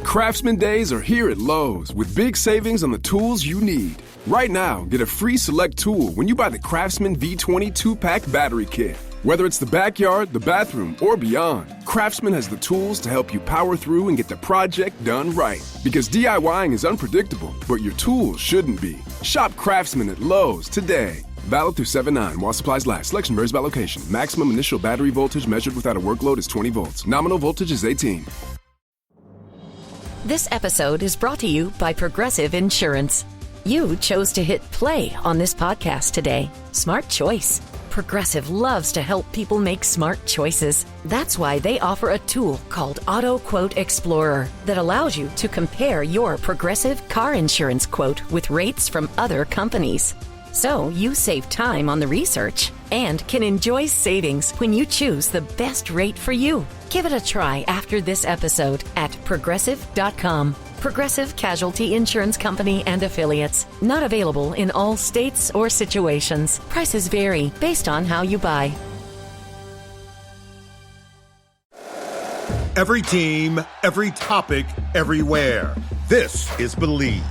Craftsman Days are here at Lowe's with big savings on the tools you need. Right now, get a free select tool when you buy the Craftsman V20 2-pack battery kit. Whether it's the backyard, the bathroom, or beyond, Craftsman has the tools to help you power through and get the project done right. Because DIYing is unpredictable, but your tools shouldn't be. Shop Craftsman at Lowe's today. Valid through 7/9 while supplies last. Selection varies by location. Maximum initial battery voltage measured without a workload is 20 volts. Nominal voltage is 18. This episode is brought to you by Progressive Insurance. You chose to hit play on this podcast today. Smart choice. Progressive loves to help people make smart choices. That's why they offer a tool called Auto Quote Explorer that allows you to compare your Progressive car insurance quote with rates from other companies. So you save time on the research and can enjoy savings when you choose the best rate for you. Give it a try after this episode at Progressive.com. Progressive Casualty Insurance Company and Affiliates. Not available in all states or situations. Prices vary based on how you buy. Every team, every topic, everywhere. This is Believe.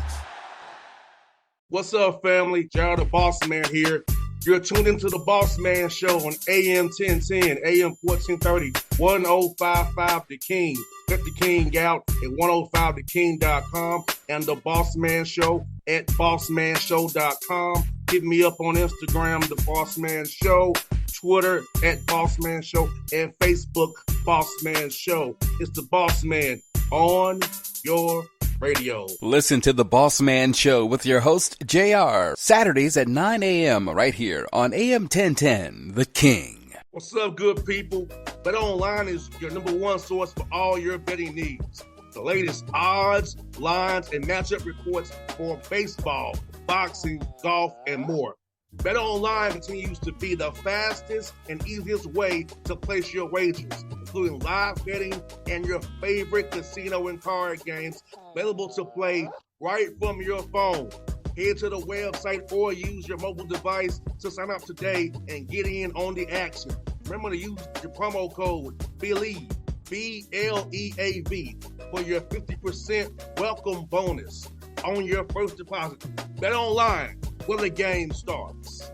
What's up, family? Jared the Bossman here. You're tuned into the Bossman Show on AM 1010, AM 1430, 1055 The King. Check The King out at 105theking.com and the Bossman Show at bossmanshow.com. Hit me up on Instagram, The Bossman Show, Twitter at Bossman Show, and Facebook, Bossman Show. It's the Bossman on your radio. Listen to the Bossman Show with your host, JR, Saturdays at 9 a.m. right here on AM 1010, The King. What's up, good people? BetOnline is your number one source for all your betting needs. The latest odds, lines, and matchup reports for baseball, boxing, golf, and more. BetOnline continues to be the fastest and easiest way to place your wagers, including live betting and your favorite casino and card games available to play right from your phone. Head to the website or use your mobile device to sign up today and get in on the action. Remember to use your promo code BELIEVE, BLEAV, for your 50% welcome bonus on your first deposit. BetOnline, where the game starts.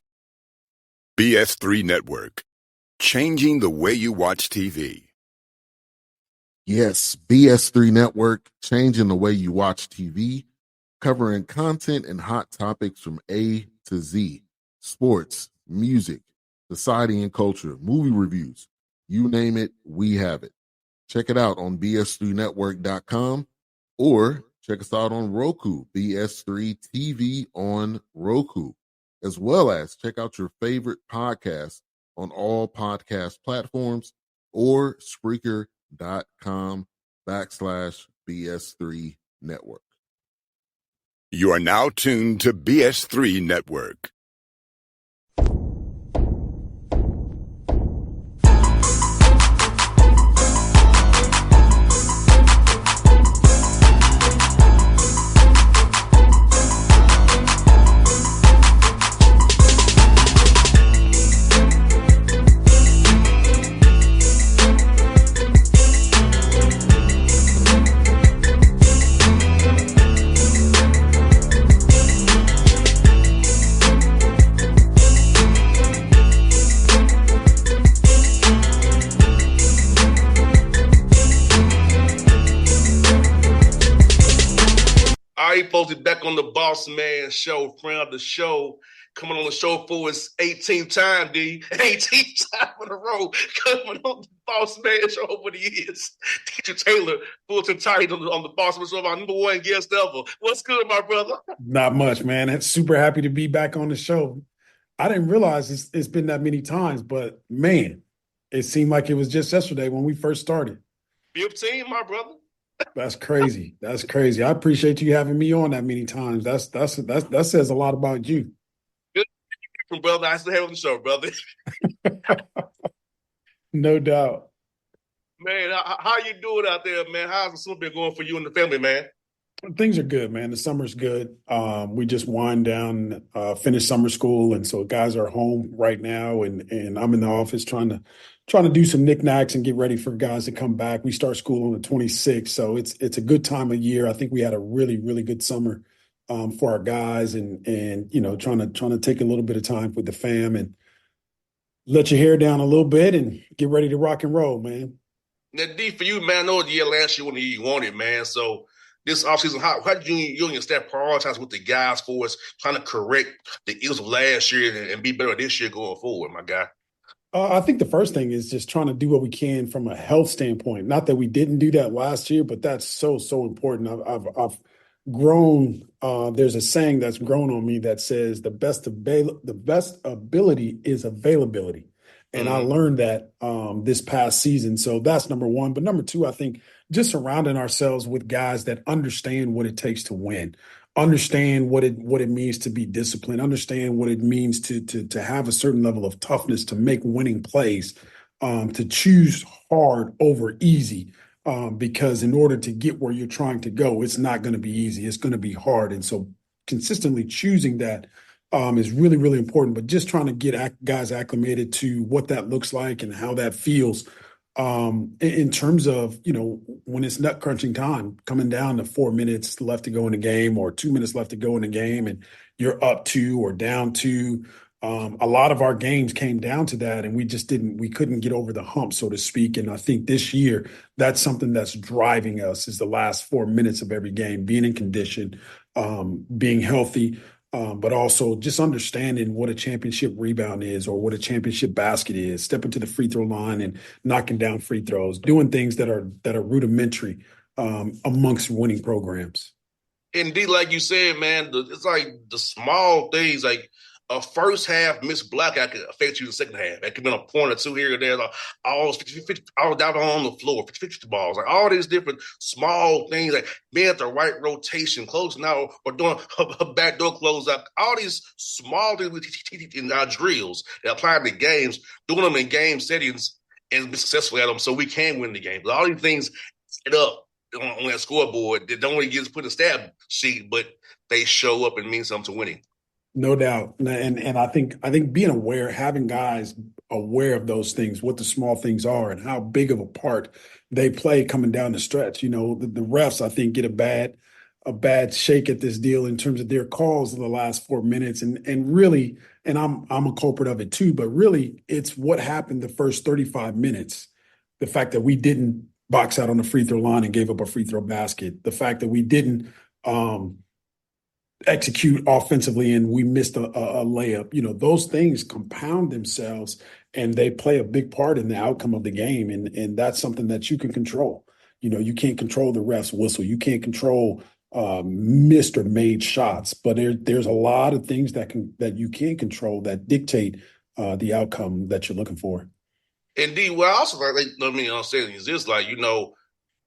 BS3 Network, changing the way you watch TV. Yes, BS3 Network, changing the way you watch TV, covering content and hot topics from A to Z, sports, music, society and culture, movie reviews, you name it, we have it. Check it out on bs3network.com or check us out on Roku, BS3 TV on Roku, as well as check out your favorite podcast on all podcast platforms or Spreaker.com/BS3 Network. You are now tuned to BS3 Network. Posted back on the Bossman Show, friend of the show, coming on the show for his 18th time, D. 18th time in a row, coming on the Bossman Show over the years. Teacher Taylor, Fulton Tight on the Bossman Show, our number one guest ever. What's good, my brother? Not much, man. I'm super happy to be back on the show. I didn't realize it's been that many times, but man, it seemed like it was just yesterday when we first started. 15, my brother. That's crazy. That's crazy. I appreciate you having me on that many times. That says a lot about you. Good, brother. I still have on the show, brother. No doubt. Man, how you doing out there, man? How's the summer been going for you and the family, man? Things are good, man. The summer's good. We just wind down, finish summer school, and so guys are home right now, and I'm in the office trying to do some knickknacks and get ready for guys to come back. We start school on the 26th, so it's a good time of year. I think we had a really good summer for our guys, and trying to take a little bit of time with the fam and let your hair down a little bit and get ready to rock and roll, man. Now, D, for you, man, I know the year last year when you wanted, man. So this offseason, how did you and your staff prioritize with the guys for us trying to correct the ills of last year and be better this year going forward, my guy? I think the first thing is just trying to do what we can from a health standpoint. Not that we didn't do that last year, but that's so important. I've grown. There's a saying that's grown on me that says the best ability is availability, and I learned that this past season. So that's number one. But number two, I think just surrounding ourselves with guys that understand what it takes to win, understand what it means to be disciplined, understand what it means to have a certain level of toughness to make winning plays, to choose hard over easy. Because in order to get where you're trying to go, it's not going to be easy. It's going to be hard. And so consistently choosing that is really important. But just trying to get guys acclimated to what that looks like and how that feels in terms of, when it's nut crunching time, coming down to 4 minutes left to go in the game or 2 minutes left to go in the game, and you're up 2 or down 2. A lot of our games came down to that, and we couldn't get over the hump, so to speak. And I think this year, that's something that's driving us is the last 4 minutes of every game, being in condition, being healthy, but also just understanding what a championship rebound is or what a championship basket is, stepping to the free throw line and knocking down free throws, doing things that are rudimentary amongst winning programs. Indeed, like you said, man, it's like the small things, like a first half missed blackout could affect you in the second half. It could be a point or two here or there, like all 50, all down on the floor, 50 balls, like all these different small things, like being at the right rotation, closing out, or doing a backdoor closeout. All these small things we teach in our drills that apply to games, doing them in game settings and be successful at them so we can win the game. But all these things set up on that scoreboard that don't really get put in a stat sheet, but they show up and mean something to winning. No doubt. And I think being aware, having guys aware of those things, what the small things are and how big of a part they play coming down the stretch. The refs, I think, get a bad shake at this deal in terms of their calls in the last 4 minutes. And really, and I'm a culprit of it too, but really it's what happened the first 35 minutes. The fact that we didn't box out on the free throw line and gave up a free throw basket. The fact that we didn't execute offensively and we missed a layup. Those things compound themselves and they play a big part in the outcome of the game. And that's something that you can control. You can't control the ref's whistle. You can't control missed or made shots, but there's a lot of things that you can control that dictate the outcome that you're looking for. Indeed. Well, I also I'm saying is this,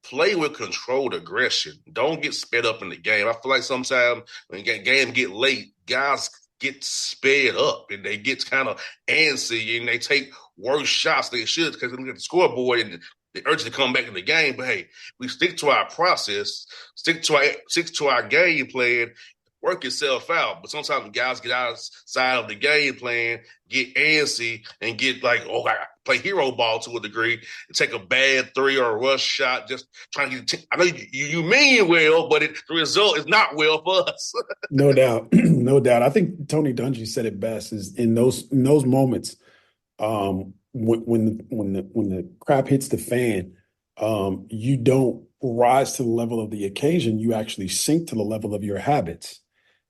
play with controlled aggression. Don't get sped up in the game. I feel like sometimes when games get late, guys get sped up and they get kind of antsy and they take worse shots than they should because they look at the scoreboard and the urge to come back in the game. But hey, we stick to our process, stick to our game plan, work itself out. But sometimes guys get outside of the game plan, get antsy, and get I play hero ball to a degree, and take a bad 3 or a rush shot, just trying to get. I know you mean well, but the result is not well for us. No doubt, no doubt. I think Tony Dungy said it best: is in those moments when the crap hits the fan, you don't rise to the level of the occasion. You actually sink to the level of your habits.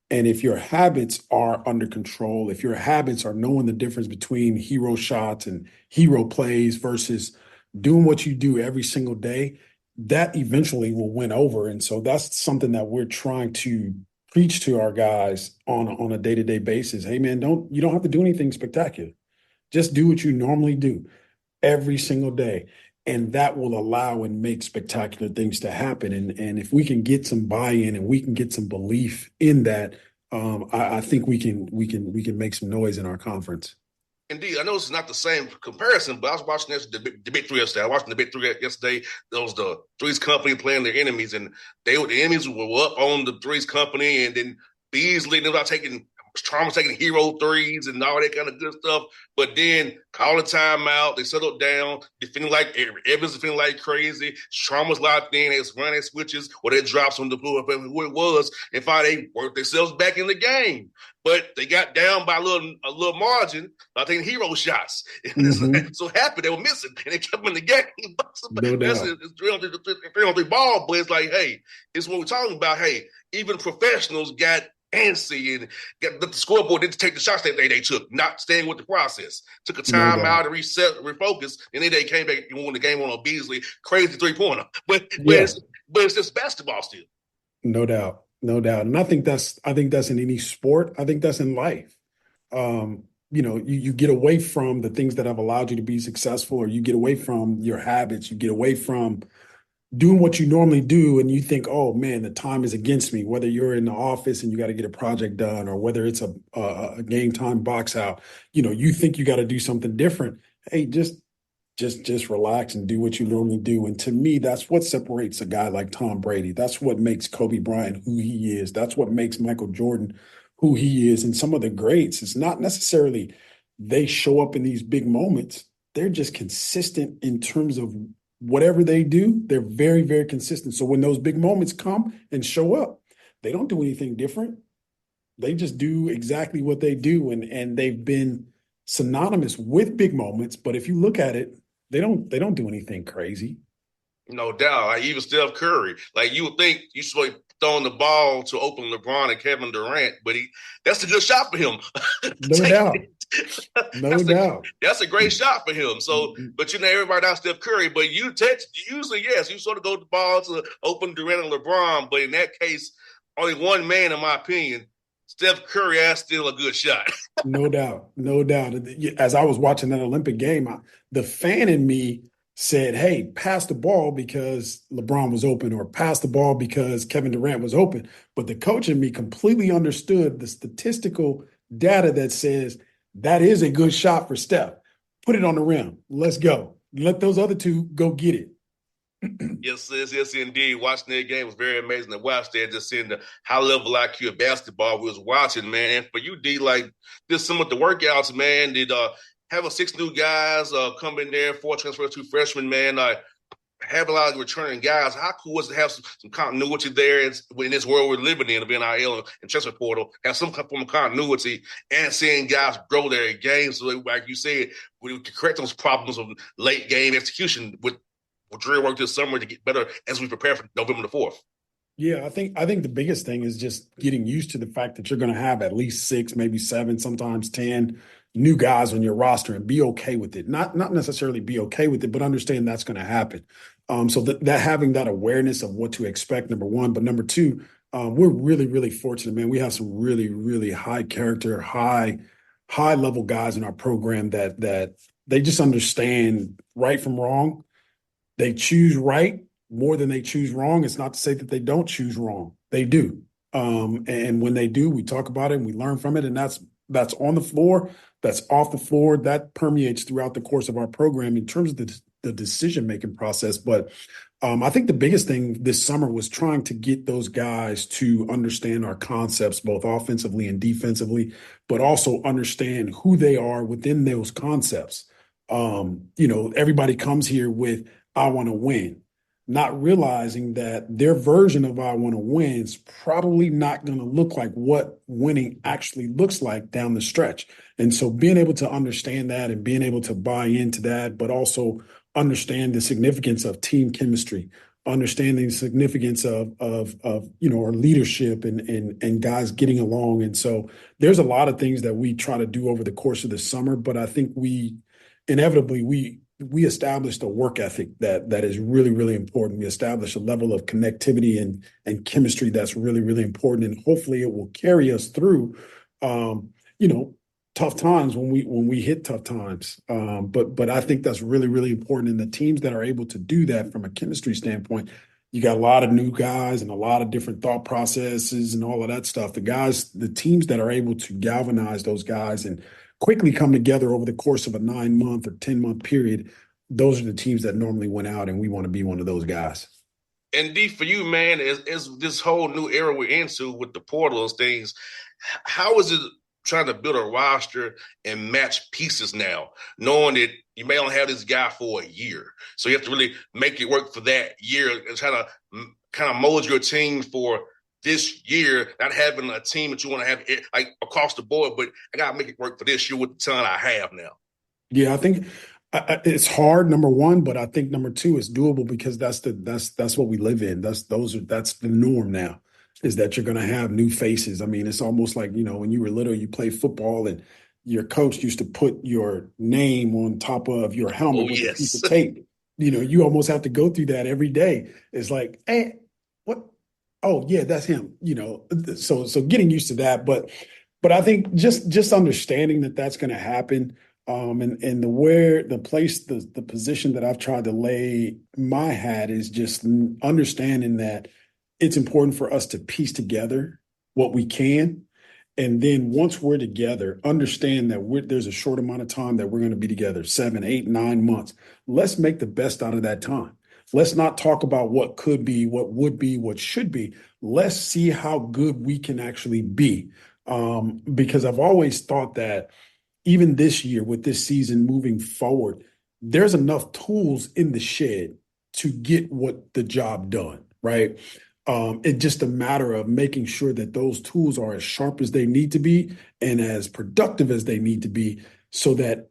And if your habits are under control, if your habits are knowing the difference between hero shots and hero plays versus doing what you do every single day, that eventually will win over. And so that's something that we're trying to preach to our guys on a day-to-day basis. Hey, man, you don't have to do anything spectacular. Just do what you normally do every single day. And that will allow and make spectacular things to happen. And if we can get some buy-in and we can get some belief in that, I think we can make some noise in our conference. Indeed, I know it's not the same comparison, but I was watching this the Big Three yesterday. I watched the Big Three yesterday. There was the Three's Company playing their enemies, and the enemies were up on the Three's Company, and then Beasley ended up taking hero threes and all that kind of good stuff. But then call a timeout. They settled down, defending like Evans defending like crazy. Trauma's locked in. They was running switches or they drops on the floor, who it was, and finally they worked themselves back in the game. But they got down by a little margin by taking hero shots. Mm-hmm. So happy they were missing, and they kept them in the game. No That's doubt. it's 3-on-3 ball, but it's like, hey, it's what we're talking about. Hey, even professionals got antsy and got the scoreboard didn't take the shots that they took, not staying with the process. Took a time out to reset, refocus, and then they came back and won the game on Beasley. Crazy 3-pointer. But it's just basketball still. No doubt. No doubt. And I think that's in any sport. I think that's in life. You get away from the things that have allowed you to be successful, or you get away from your habits, you get away from doing what you normally do, and you think, oh man, the time is against me, whether you're in the office and you got to get a project done, or whether it's a game time box out, you think you got to do something different. Hey, just relax and do what you normally do. And to me, that's what separates a guy like Tom Brady. That's what makes Kobe Bryant who he is. That's what makes Michael Jordan who he is. And some of the greats, it's not necessarily they show up in these big moments. They're just consistent in terms of whatever they do. They're very, very consistent. So when those big moments come and show up, they don't do anything different. They just do exactly what they do. And they've been synonymous with big moments. But if you look at it, they don't do anything crazy. No doubt. Like even Steph Curry. Like you would think you should be throwing the ball to open LeBron and Kevin Durant, but that's a good shot for him. No doubt. No doubt. That's a great shot for him. So, but everybody now Steph Curry, but usually, yes, you sort of go the ball to open Durant and LeBron, but in that case, only one man, in my opinion, Steph Curry has still a good shot. No doubt. No doubt. As I was watching that Olympic game, the fan in me said, hey, pass the ball because LeBron was open, or pass the ball because Kevin Durant was open. But the coach in me completely understood the statistical data that says that is a good shot for Steph. Put it on the rim. Let's go. Let those other two go get it. Yes, indeed. Watching that game was very amazing to watch that, just seeing the high level IQ of basketball we was watching, man. And for you, D, like just some of the workouts, man, did having 6 new guys come in there, 4 transfers, 2 freshmen, man, have a lot of returning guys. How cool was it to have some continuity there in this world we're living in, of NIL and transfer portal, have some form of continuity and seeing guys grow their games. So like you said, we can correct those problems of late game execution with drill work this summer to get better as we prepare for November the 4th. Yeah, I think the biggest thing is just getting used to the fact that you're going to have at least 6, maybe 7, sometimes 10 new guys on your roster, and be okay with it. Not necessarily be okay with it, but understand that's going to happen. So that having that awareness of what to expect, number one. But number two, we're really, really fortunate, man. We have some really, really high character, high level guys in our program that they just understand right from wrong. They choose right more than they choose wrong. It's not to say that they don't choose wrong. They do. And when they do, we talk about it and we learn from it. And that's on the floor, that's off the floor, that permeates throughout the course of our program in terms of the decision-making process. But I think the biggest thing this summer was trying to get those guys to understand our concepts, both offensively and defensively, but also understand who they are within those concepts. Everybody comes here with, I want to win, not realizing that their version of I want to win is probably not going to look like what winning actually looks like down the stretch. And so being able to understand that and being able to buy into that, but also understand the significance of team chemistry, understanding the significance of our leadership and guys getting along. And so there's a lot of things that we try to do over the course of the summer, but I think we established a work ethic that is really, really important. We established a level of connectivity and chemistry that's really, really important. And hopefully it will carry us through, tough times when we hit tough times. But I think that's really, really important. And the teams that are able to do that from a chemistry standpoint, you got a lot of new guys and a lot of different thought processes and all of that stuff. The teams that are able to galvanize those guys and quickly come together over the course of a 9-month or 10-month period, those are the teams that normally went out, and we want to be one of those guys. And D, for you, man, as this whole new era we're into with the portals things, how is it trying to build a roster and match pieces now, knowing that you may only have this guy for a year, so you have to really make it work for that year and try to kind of mold your team for this year, not having a team that you want to have like across the board, but I got to make it work for this year with the talent I have now. Yeah, I think it's hard, number one, but I think number two is doable because that's what we live in. That's the norm now, is that you're going to have new faces. I mean, it's almost like, when you were little, you played football and your coach used to put your name on top of your helmet with a piece of tape. You almost have to go through that every day. It's like, hey, what? Oh yeah, that's him. So getting used to that, but I think just understanding that that's going to happen. And the position that I've tried to lay my hat is just understanding that it's important for us to piece together what we can. And then once we're together, understand that there's a short amount of time that we're going to be together, 7, 8, 9 months. Let's make the best out of that time. Let's not talk about what could be, what would be, what should be. Let's see how good we can actually be. Because I've always thought that even this year with this season moving forward, there's enough tools in the shed to get what the job done, right? It's just a matter of making sure that those tools are as sharp as they need to be and as productive as they need to be, so that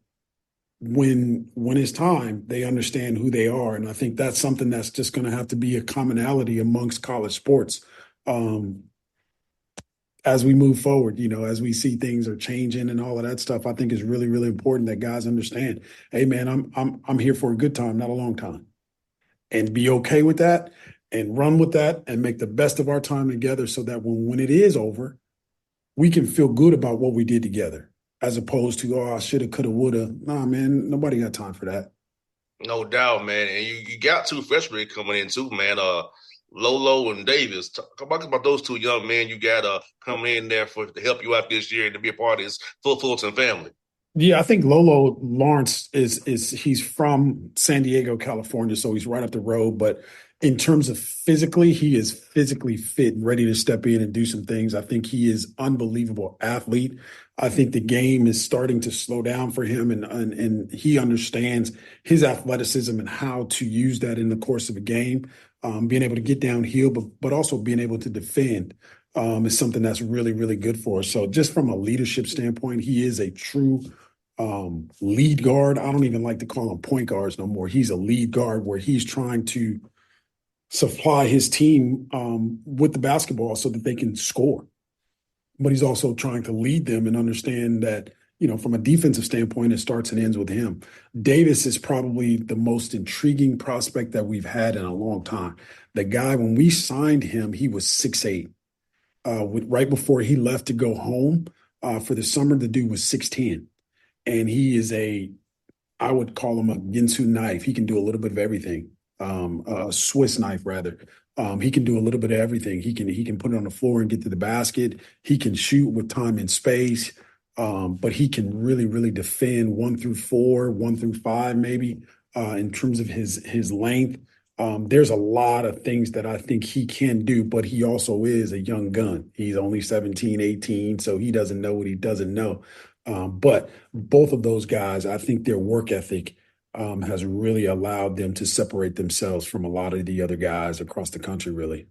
when it's time, they understand who they are. And I think that's something that's just going to have to be a commonality amongst college sports. As we move forward, as we see things are changing and all of that stuff, I think it's really, really important that guys understand, hey man, I'm here for a good time, not a long time. And be okay with that and run with that and make the best of our time together, so that when it is over, we can feel good about what we did together, as opposed to, I shoulda, coulda, woulda. Nah, man, nobody got time for that. No doubt, man. And you got two freshmen coming in too, man. Lolo and Davis. Talk about those two young men you got coming in there to help you out this year and to be a part of this Fulton family. Yeah, I think Lolo Lawrence he's from San Diego, California, so he's right up the road. But in terms of physically, he is physically fit and ready to step in and do some things. I think he is unbelievable athlete. I think the game is starting to slow down for him, and he understands his athleticism and how to use that in the course of a game. Being able to get downhill, but also being able to defend is something that's really, really good for us. So just from a leadership standpoint, he is a true lead guard. I don't even like to call him point guards no more. He's a lead guard where he's trying to supply his team with the basketball so that they can score. But he's also trying to lead them and understand that, from a defensive standpoint, it starts and ends with him. Davis is probably the most intriguing prospect that we've had in a long time. The guy, when we signed him, he was 6'8". Right before he left to go home for the summer, the dude was 6'10". And he is I would call him a Ginsu knife. He can do a little bit of everything. A Swiss knife, rather. He can do a little bit of everything. He can put it on the floor and get to the basket. He can shoot with time and space. But he can really, really defend 1 through 4, 1 through 5, maybe, in terms of his length. There's a lot of things that I think he can do, but he also is a young gun. He's only 17, 18, so he doesn't know what he doesn't know. But both of those guys, I think their work ethic has really allowed them to separate themselves from a lot of the other guys across the country, really.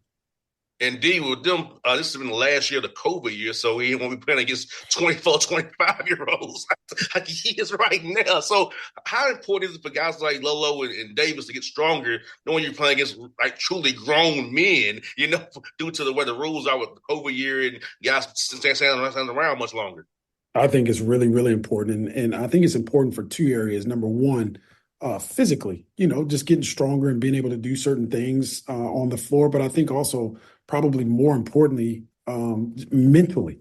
Indeed, with them, this has been the last year of the COVID year, so he won't be playing against 24, 25-year-olds like he is right now. So how important is it for guys like Lolo and Davis to get stronger, knowing you're playing against like truly grown men, due to the way the rules are with the COVID year and guys standing around much longer? I think it's really, really important. And I think it's important for two areas. Number one, physically, just getting stronger and being able to do certain things on the floor. But I think also, probably more importantly, mentally,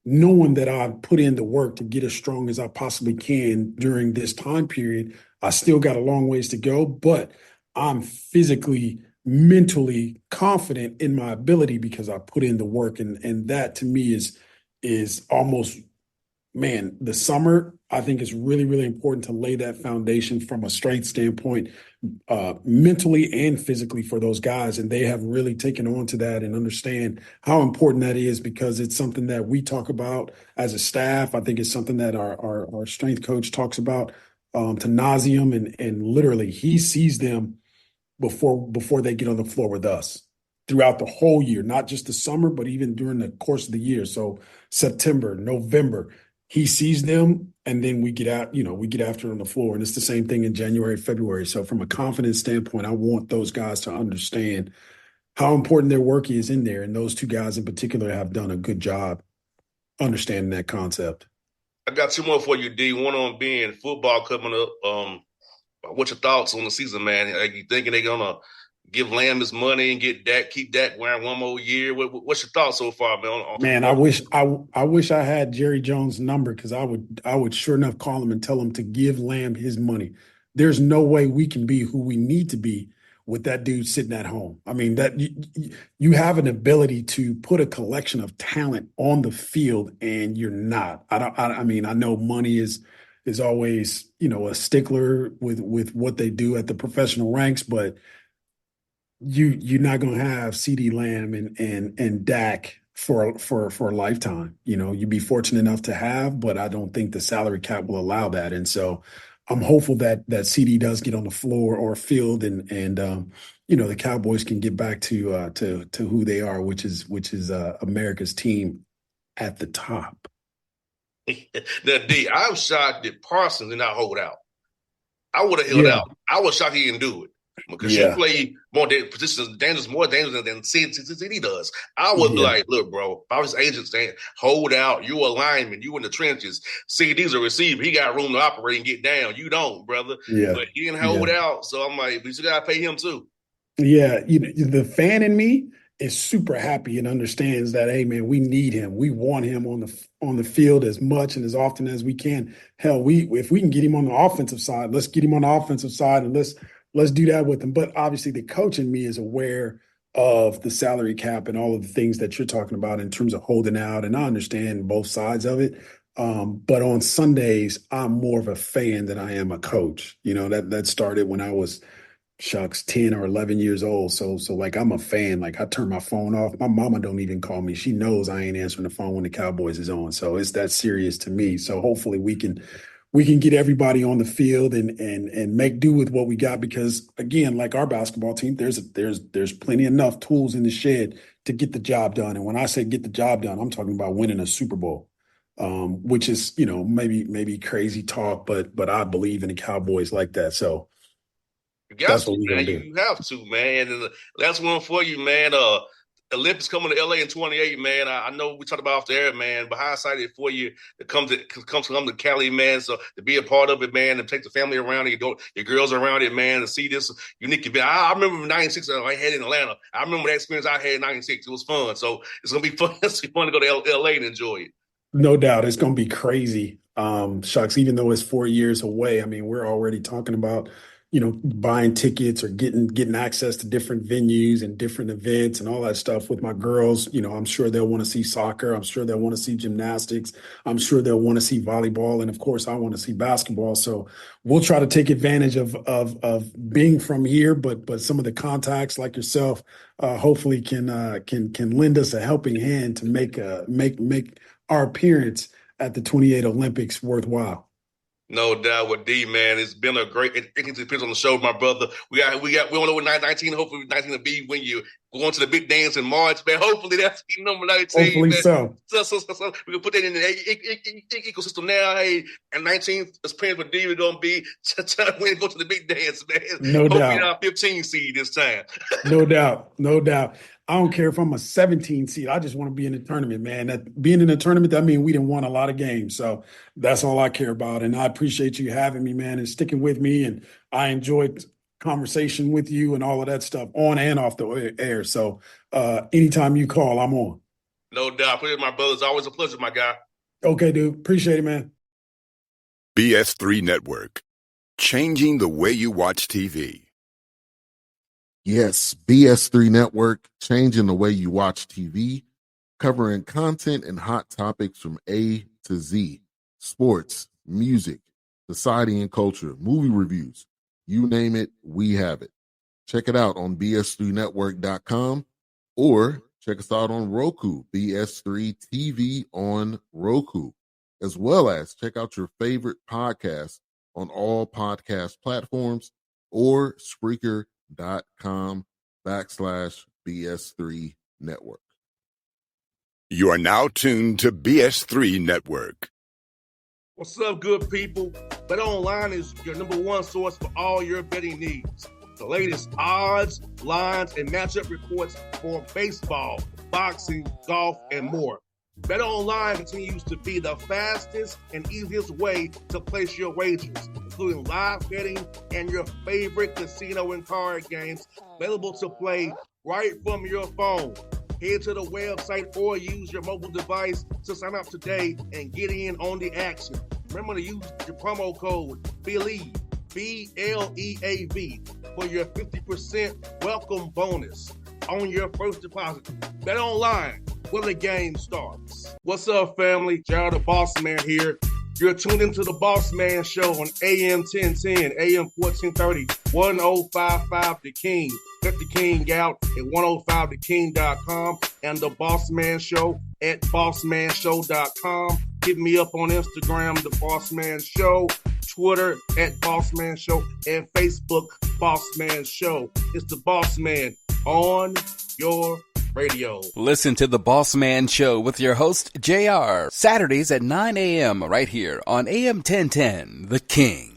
knowing that I've put in the work to get as strong as I possibly can during this time period. I still got a long ways to go, but I'm physically, mentally confident in my ability because I put in the work. And that to me is almost man, the summer, I think is really, really important to lay that foundation from a strength standpoint, mentally and physically for those guys. And they have really taken on to that and understand how important that is, because it's something that we talk about as a staff. I think it's something that our strength coach talks about to nauseum, and literally he sees them before they get on the floor with us throughout the whole year, not just the summer, but even during the course of the year. So September, November, he sees them, and then we get out, we get after on the floor. And it's the same thing in January, February. So from a confidence standpoint, I want those guys to understand how important their work is in there. And those two guys in particular have done a good job understanding that concept. I got two more for you, D. One on being football coming up. What's your thoughts on the season, man? Are you thinking they're gonna give Lamb his money and keep Dak wearing one more year? What's your thoughts so far, man? Man, I wish I had Jerry Jones' number, because I would sure enough call him and tell him to give Lamb his money. There's no way we can be who we need to be with that dude sitting at home. I mean, that you have an ability to put a collection of talent on the field, and you're not. I mean, I know money is always, a stickler with what they do at the professional ranks, but you're not going to have CD Lamb and Dak for a lifetime. You'd be fortunate enough to have, but I don't think the salary cap will allow that. And so I'm hopeful that CD does get on the floor or field, and the Cowboys can get back to who they are, which is America's team at the top. Now, D, I'm shocked that Parsons did not hold out. I would have held out. I was shocked he didn't do it, because you play more positions, more dangerous than CD does. I was like, look, bro, if I was agent saying, hold out, you a lineman, you in the trenches. CD's a receiver. He got room to operate and get down. You don't, brother. Yeah. But he didn't hold out. So I'm like, but you got to pay him too. Yeah. The fan in me is super happy and understands that, hey, man, we need him. We want him on the field as much and as often as we can. Hell, if we can get him on the offensive side, let's get him on the offensive side, and let's do that with him. But obviously the coach in me is aware of the salary cap and all of the things that you're talking about in terms of holding out. And I understand both sides of it. But on Sundays, I'm more of a fan than I am a coach. That started when I was 10 or 11 years old. So like, I'm a fan. Like, I turn my phone off. My mama don't even call me. She knows I ain't answering the phone when the Cowboys is on. So it's that serious to me. So hopefully we can get everybody on the field and make do with what we got, because again, like our basketball team, there's plenty enough tools in the shed to get the job done. And when I say get the job done, I'm talking about winning a Super Bowl, which is, maybe crazy talk, but I believe in the Cowboys like that. So that's what we're gonna do. You have to, man. And the last one for you, man. Olympics coming to LA in 28, man. I know we talked about off the air, man, but how excited for you to come to Cali, man. So to be a part of it, man, and take the family around and your girls around it, man, to see this unique event. I remember in '96 I had in Atlanta. I remember that experience I had in '96. It was fun. So it's gonna be fun. It's fun to go to LA and enjoy it. No doubt, it's gonna be crazy. Shucks, even though it's 4 years away, I mean, we're already talking about buying tickets or getting access to different venues and different events and all that stuff with my girls. I'm sure they'll want to see soccer. I'm sure they'll want to see gymnastics. I'm sure they'll want to see volleyball. And of course, I want to see basketball. So we'll try to take advantage of being from here, but some of the contacts like yourself, hopefully can lend us a helping hand to make our appearance at the 28 Olympics worthwhile. No doubt with D, man. It's been a great. It depends on the show, my brother. We don't know what 19. Hopefully, 19 will be when you go into the big dance in March, man. Hopefully, that's number 19. Hopefully, man. so we can put that in the ecosystem now. Hey, and 19 is praying for D. We're gonna be when go to the big dance, man. No doubt. Our 15 seed this time. No doubt. I don't care if I'm a 17 seed. I just want to be in the tournament, man. That being in the tournament, that means we didn't won a lot of games. So that's all I care about. And I appreciate you having me, man, and sticking with me. And I enjoyed conversation with you and all of that stuff on and off the air. So anytime you call, I'm on. No doubt. My brother, it's always a pleasure, my guy. Okay, dude. Appreciate it, man. BS3 Network. Changing the way you watch TV. Yes, BS3 Network, changing the way you watch TV, covering content and hot topics from A to Z. sports, music, society and culture, movie reviews. You name it, we have it. Check it out on bs3network.com or check us out on Roku, BS3 TV on Roku, as well as check out your favorite podcast on all podcast platforms or Spreaker.com/BS3 Network. You are now tuned to BS3 Network. What's up, good people? Bet Online is your number one source for all your betting needs. The latest odds, lines, and matchup reports for baseball, boxing, golf, and more. Bet Online continues to be the fastest and easiest way to place your wagers, including live betting and your favorite casino and card games available to play right from your phone. Head to the website or use your mobile device to sign up today and get in on the action. Remember to use your promo code BELIEVE, BLEAV, for your 50% welcome bonus on your first deposit. Bet Online, where the game starts. What's up, family? Jared the Bossman here. You're tuned into the Bossman Show on AM 1010, AM 1430, 1055 The King. Let the King out at 105theking.com and the Bossman Show at bossmanshow.com. Hit me up on Instagram, the Bossman Show, Twitter at Bossman Show, and Facebook, Bossman Show. It's the Bossman on your radio. Listen to the Bossman Show with your host, JR, Saturdays at 9 a.m. right here on AM 1010, The King.